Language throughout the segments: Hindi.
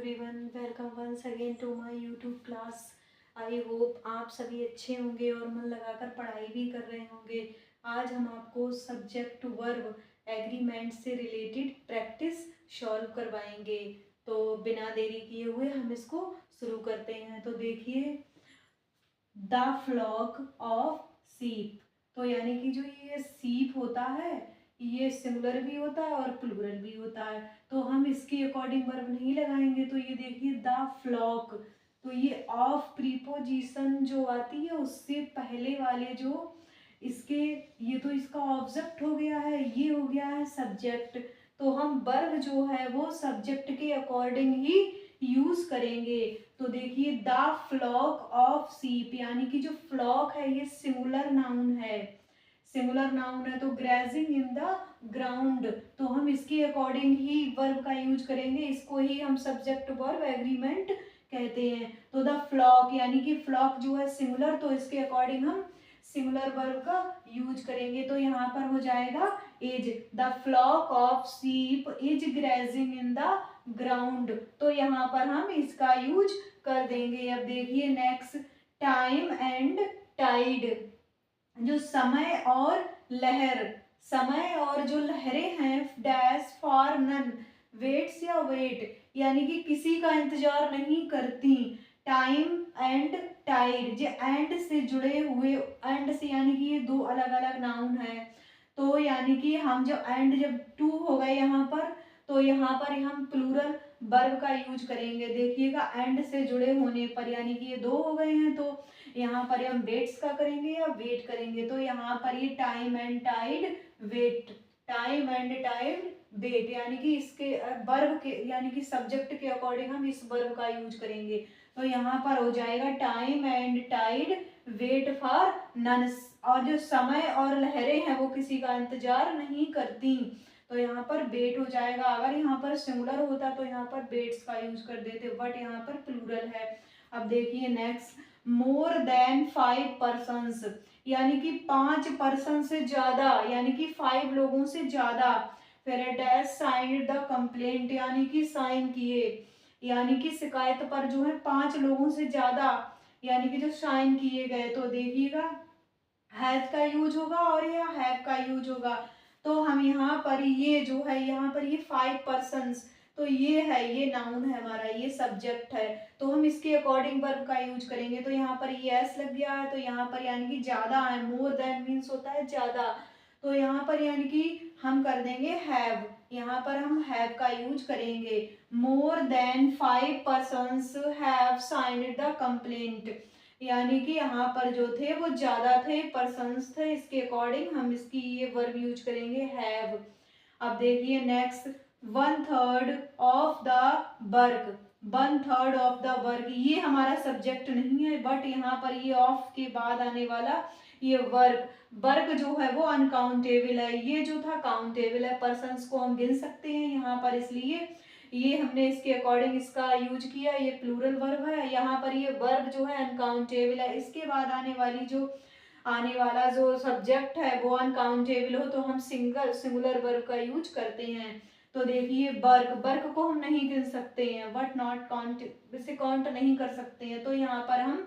Everyone, welcome once again to my YouTube class. I hope आप सभी अच्छे होंगे और मन लगाकर पढ़ाई भी कर रहे होंगे। आज हम आपको सब्जेक्ट वर्ब एग्रीमेंट से रिलेटेड प्रैक्टिस सॉल्व करवाएंगे। तो बिना देरी किए हुए हम इसको शुरू करते हैं। तो देखिए, द फ्लॉक ऑफ सीप। तो यानी कि जो ये सीप होता है, ये सिंगुलर भी होता है और प्लूरल भी होता है। तो हम इसके अकॉर्डिंग वर्ब नहीं लगाएंगे। तो ये देखिए, द फ्लॉक, तो ये ऑफ प्रीपोजिशन जो आती है उससे पहले वाले जो इसके, ये तो इसका ऑब्जेक्ट हो गया है, ये हो गया है सब्जेक्ट। तो हम वर्ब जो है वो सब्जेक्ट के अकॉर्डिंग ही यूज करेंगे। तो देखिए, द फ्लॉक ऑफ सीप, यानी कि जो फ्लॉक है ये सिंगुलर नाउन है। सिंगुलर नाउन है तो ग्रेजिंग इन द ग्राउंड, तो हम इसके अकॉर्डिंग ही वर्ब का यूज करेंगे। इसको ही हम सब्जेक्ट वर्ब एग्रीमेंट कहते हैं। तो द फ्लॉक, यानी कि फ्लॉक जो है सिंगुलर, तो इसके अकॉर्डिंग हम सिंगुलर वर्ब का यूज करेंगे। तो यहाँ पर हो जाएगा is. The flock of sheep is grazing in the ground, तो यहाँ पर हम इसका यूज कर देंगे। अब देखिए नेक्स्ट, टाइम एंड टाइड। जो समय और लहर, समय और जो लहरें हैं, डैश फॉर नन, वेट्स या वेट, यानी कि किसी का इंतजार नहीं करती। टाइम एंड टाइड, जो एंड से जुड़े हुए, एंड से यानी कि ये दो अलग अलग नाउन है। तो यानी कि हम जब एंड, जब टू हो गए यहाँ पर, तो यहाँ पर हम प्लूरल वर्ब का यूज करेंगे। देखिएगा, एंड से जुड़े होने पर, यानी कि ये दो हो गए हैं, तो यहाँ पर हम वेट्स का करेंगे या वेट करेंगे। तो यहाँ पर ये time and tide wait, time and tide wait, यानी कि इसके वर्ब के, यानी कि सब्जेक्ट के अकॉर्डिंग हम इस वर्ब का यूज करेंगे। तो यहाँ पर हो जाएगा time and tide wait for none, और जो समय और लहरें हैं वो किसी का इंतजार नहीं करती। तो यहाँ पर वेट हो जाएगा। अगर यहाँ पर सिंगुलर होता तो यहाँ पर वेट्स का यूज कर देते, बट यहाँ पर प्लूरल है। अब देखिए नेक्स्ट, मोर देन 5 पर्सन्स, यानी कि 5 पर्सन से ज्यादा, यानी कि 5 लोगों से ज्यादा। फिर डैश साइंड द कंप्लेंट, यानी कि साइन किए, यानी कि शिकायत पर जो है 5 लोगों से ज्यादा, यानी कि जो साइन किए गए। तो देखिएगा, हैज का यूज होगा और या हैव का यूज होगा। तो हम यहाँ पर ये जो है, यहाँ पर ये 5 पर्सन्स, तो ये है, ये नाउन है हमारा, ये सब्जेक्ट है। तो हम इसके अकॉर्डिंग वर्ब का यूज करेंगे। तो यहाँ पर ये एस लग गया है, तो यहाँ पर यानी कि ज्यादा है। मोर देन मीन्स होता है ज्यादा, तो यहाँ पर यानी कि हम कर देंगे हैव, यहाँ पर हम हैव का यूज करेंगे। More than 5 persons have signed the complaint, यानी कि यहाँ पर जो थे वो ज्यादा थे, पर्सन्स थे, इसके अकॉर्डिंग हम इसकी ये वर्ब यूज करेंगे हैव। अब देखिए next, 1/3 of the work, 1/3 of the work, ये हमारा सब्जेक्ट नहीं है, बट यहाँ पर ये ऑफ के बाद आने वाला ये वर्क, वर्क जो है वो अनकाउंटेबल है। ये जो था काउंटेबल है, पर्सन्स को हम गिन सकते हैं यहाँ पर, इसलिए ये हमने इसके अकॉर्डिंग इसका यूज किया। ये प्लूरल वर्ब है, यहाँ पर ये वर्ब जो है अनकाउंटेबल है। इसके बाद आने वाला जो सब्जेक्ट है वो अनकाउंटेबल हो तो हम सिंगुलर वर्ब का यूज करते हैं। तो देखिए, वर्क, वर्क को हम नहीं गिन सकते हैं, बट नॉट काउंट, इसे काउंट नहीं कर सकते हैं। तो यहाँ पर हम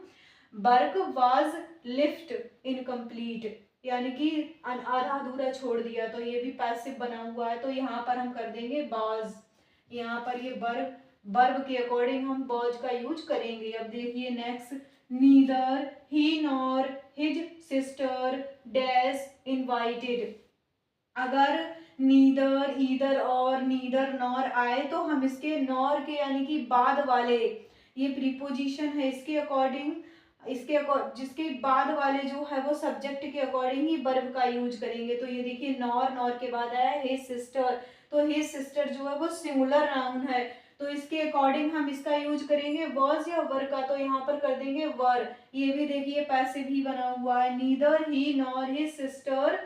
वर्क वाज लिफ्ट इनकम्प्लीट, यानी कि आधा अधूरा छोड़ दिया, तो ये भी पैसिव बना हुआ है। तो यहाँ पर हम कर देंगे वाज, यहाँ पर ये वर्ब, वर्ब के अकॉर्डिंग हम वाज का यूज करेंगे। अब देखिए next, neither he nor his sister dash invited. अगर नीदर, ईदर और नीदर नॉर आए तो हम इसके नॉर के, यानी कि बाद वाले, ये प्रीपोजिशन है, इसके अकॉर्डिंग, जिसके बाद वाले जो है वो सब्जेक्ट के अकॉर्डिंग ही वर्ब का यूज करेंगे। तो ये देखिए, नॉर, नॉर के बाद आया हिज सिस्टर, तो हिज सिस्टर जो है वो सिंगुलर नाउन है, तो इसके अकॉर्डिंग हम इसका यूज करेंगे वॉज या वर का। तो यहाँ पर कर देंगे वर। ये भी देखिए पैसिव ही बना हुआ है, neither he nor his sister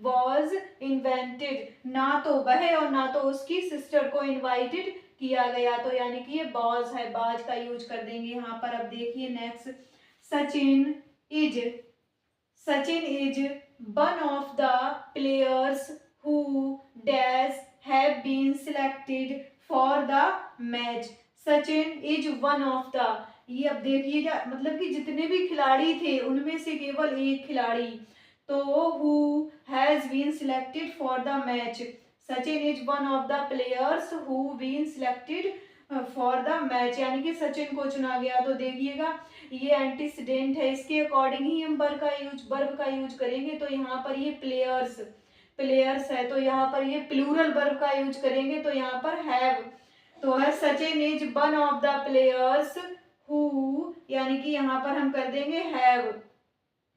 was invented, ना तो वह और ना तो उसकी सिस्टर को इनवाइटेड किया गया। तो यानी कि ये बॉज है, बाज का यूज कर देंगे यहाँ पर। अब देखिए next, Sachin is, Sachin is one of the players who dash have been selected for the match. Sachin is one of the, ये अब देखिएगा मतलब कि जितने भी खिलाड़ी थे उनमें से केवल एक खिलाड़ी, तो who has been selected for the match, Sachin is one of the players who been selected for the match, यानी कि सचिन को चुना गया। तो देखिएगा ये एंटीसीडेंट है, इसके अकॉर्डिंग ही हम वर्ब का यूज करेंगे। तो यहाँ पर ये प्लेयर्स प्लेयर्स है, तो यहाँ पर ये प्लूरल वर्ब का यूज करेंगे, तो यहाँ पर हैव, तो है Sachin is one of the players who, यानी कि यहाँ पर हम कर देंगे हैव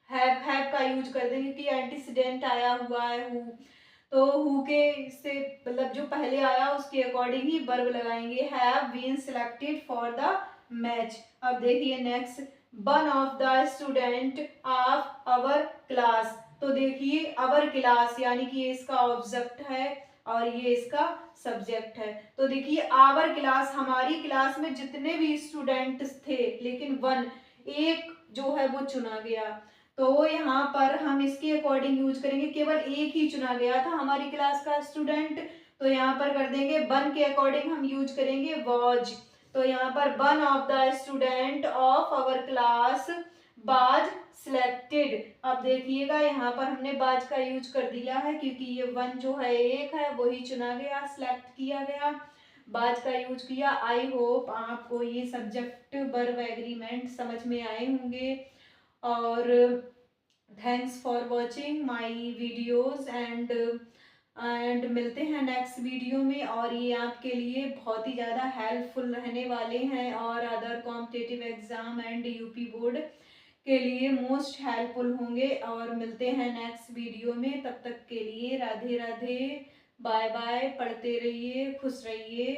का यूज कर देंगे कि एंटीसीडेंट आया हुआ है हु, तो हु के से मतलब जो पहले आया उसके अकॉर्डिंग ही वर्ब लगाएंगे, have been selected for the match. अब देखिए next, one of the student of our class, तो देखिए अवर क्लास यानी कि ये इसका ऑब्जेक्ट है और ये इसका सब्जेक्ट है। तो देखिए आवर क्लास, हमारी क्लास में जितने भी स्टूडेंट्स थे लेकिन वन, एक जो है वो चुना गया, तो यहाँ पर हम इसके अकॉर्डिंग यूज करेंगे, केवल एक ही चुना गया था हमारी क्लास का स्टूडेंट, तो यहाँ पर कर देंगे वन के अकॉर्डिंग हम यूज करेंगे वॉज, तो यहाँ पर one of the student of our class बाज सिलेक्टेड। अब देखिएगा यहाँ पर हमने बाज का यूज कर दिया है क्योंकि ये वन जो है एक है वही चुना गया, सिलेक्ट किया गया, बाज का यूज किया। आई होप आपको ये सब्जेक्ट वर्ब एग्रीमेंट समझ में आए होंगे, और thanks for watching my videos and मिलते हैं नेक्स्ट वीडियो में, और ये आपके लिए बहुत ही ज़्यादा हेल्पफुल रहने वाले हैं और other competitive exam and UP board के लिए मोस्ट हेल्पफुल होंगे। और मिलते हैं नेक्स्ट वीडियो में, तब तक के लिए राधे राधे, बाय बाय, पढ़ते रहिए, खुश रहिए।